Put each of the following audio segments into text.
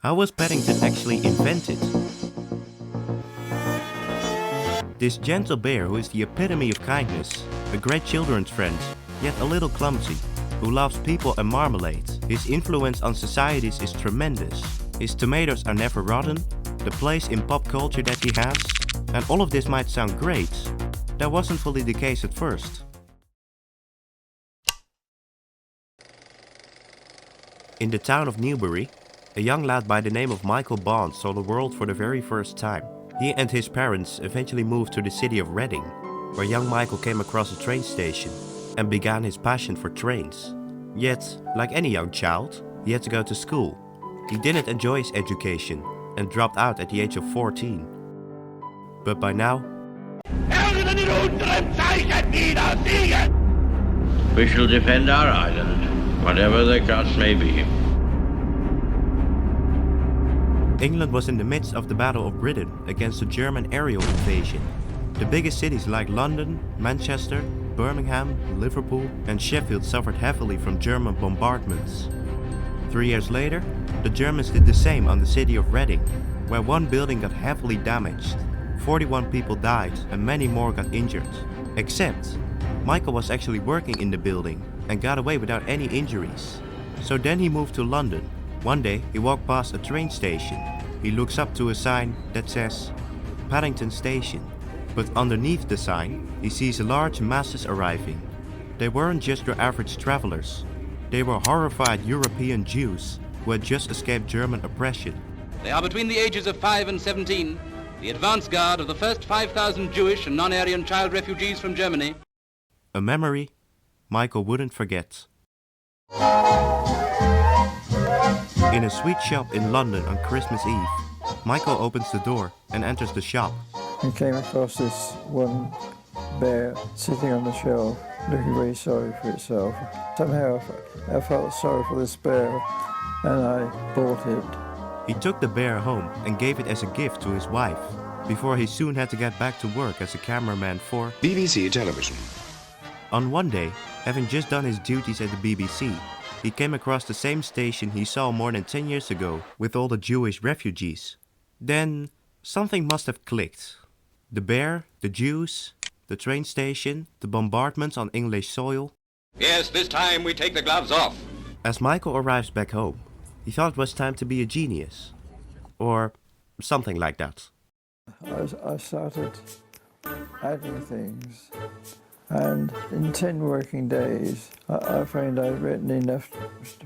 How was Paddington actually invented? This gentle bear who is the epitome of kindness, a great children's friend, yet a little clumsy, who loves people and marmalade. His influence on societies is tremendous. His tomatoes are never rotten, the place in pop culture that he has, and all of this might sound great. That wasn't fully the case at first. In the town of Newbury, a young lad by the name of Michael Bond saw the world for the very first time. He and his parents eventually moved to the city of Reading, where young Michael came across a train station and began his passion for trains. Yet, like any young child, he had to go to school. He didn't enjoy his education and dropped out at the age of 14. But by now, we shall defend our island, whatever the cost may be. England was in the midst of the Battle of Britain against the German aerial invasion. The biggest cities like London, Manchester, Birmingham, Liverpool and Sheffield suffered heavily from German bombardments. 3 years later, the Germans did the same on the city of Reading, where one building got heavily damaged. 41 people died and many more got injured. Except, Michael was actually working in the building and got away without any injuries. So then he moved to London. One day he walked past a train station. He looks up to a sign that says Paddington Station. But underneath the sign, he sees large masses arriving. They weren't just your average travelers. They were horrified European Jews who had just escaped German oppression. They are between the ages of 5 and 17, the advance guard of the first 5,000 Jewish and non-Aryan child refugees from Germany. A memory Michael wouldn't forget. In a sweet shop in London on Christmas Eve, Michael opens the door and enters the shop. I came across this one bear sitting on the shelf, looking very sorry for itself. Somehow I felt sorry for this bear and I bought it. He took the bear home and gave it as a gift to his wife, before he soon had to get back to work as a cameraman for BBC Television. On one day, having just done his duties at the BBC, he came across the same station he saw more than 10 years ago with all the Jewish refugees. Then, something must have clicked. The bear, the Jews, the train station, the bombardments on English soil. Yes, this time we take the gloves off. As Michael arrives back home, he thought it was time to be a genius. Or something like that. I started adding things, and in 10 working days I found I'd written enough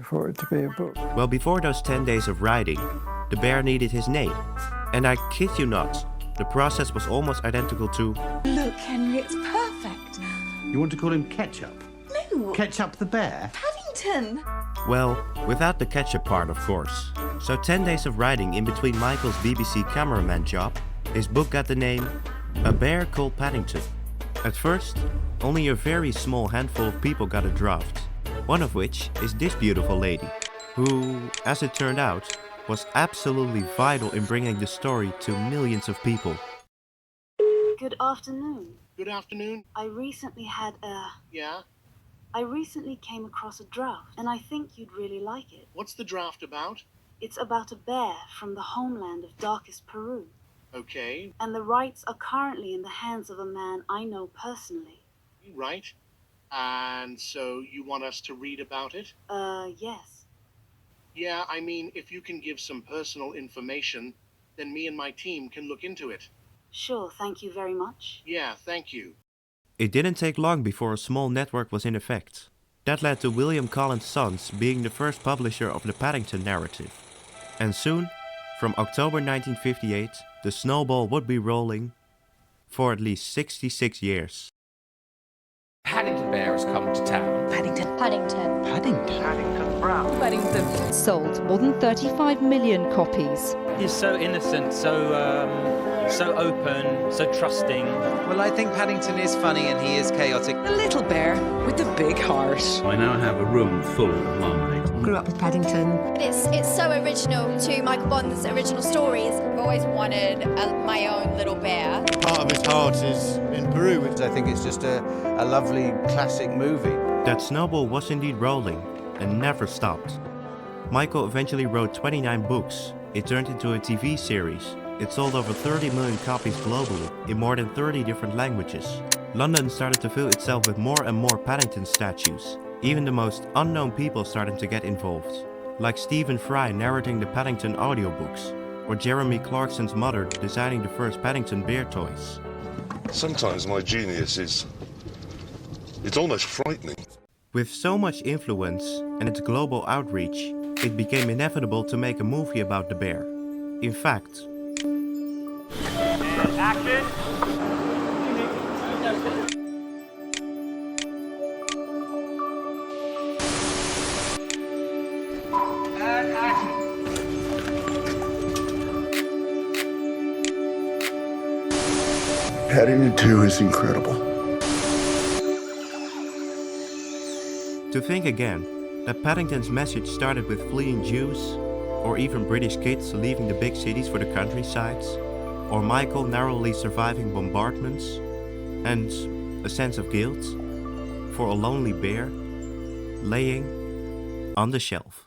for it to be a book. Well, before those 10 days of writing, the bear needed his name. And I kid you not, the process was almost identical to... Look, Henry, it's perfect. You want to call him Ketchup? No. Ketchup the bear? Paddington. Well, without the ketchup part, of course. So 10 days of writing in between Michael's BBC cameraman job, his book got the name A Bear Called Paddington. At first, only a very small handful of people got a draft. One of which is this beautiful lady, who, as it turned out, was absolutely vital in bringing the story to millions of people. Good afternoon. Good afternoon. I recently had a... Yeah? I recently came across a draft, and I think you'd really like it. What's the draft about? It's about a bear from the homeland of darkest Peru. Okay. And the rights are currently in the hands of a man I know personally. Right. And so you want us to read about it? Yes. Yeah, I mean, if you can give some personal information, then me and my team can look into it. Sure, thank you very much. Yeah, thank you. It didn't take long before a small network was in effect. That led to William Collins Sons being the first publisher of the Paddington narrative. And soon, from October 1958, the snowball would be rolling for at least 66 years. Paddington Bear has come to town. Paddington. Paddington. Paddington Brown. Paddington. Sold more than 35 million copies. He's so innocent, so open, so trusting. Well, I think Paddington is funny and he is chaotic. The little bear with the big heart. I now have a room full of marmalade. Grew up with Paddington. It's so original to Michael Bond's original stories. I've always wanted my own little bear. Part of his heart is in Peru. I think it's just a lovely classic movie. That snowball was indeed rolling and never stopped. Michael eventually wrote 29 books, It turned into a TV series. It sold over 30 million copies globally in more than 30 different languages. London started to fill itself with more and more Paddington statues. Even the most unknown people started to get involved, like Stephen Fry narrating the Paddington audiobooks, or Jeremy Clarkson's mother designing the first Paddington bear toys. Sometimes my genius it's almost frightening. With so much influence and its global outreach, it became inevitable to make a movie about the bear. In fact, action! Paddington 2 is incredible. To think again, that Paddington's message started with fleeing Jews, or even British kids leaving the big cities for the countrysides, or Michael narrowly surviving bombardments, and a sense of guilt for a lonely bear laying on the shelf.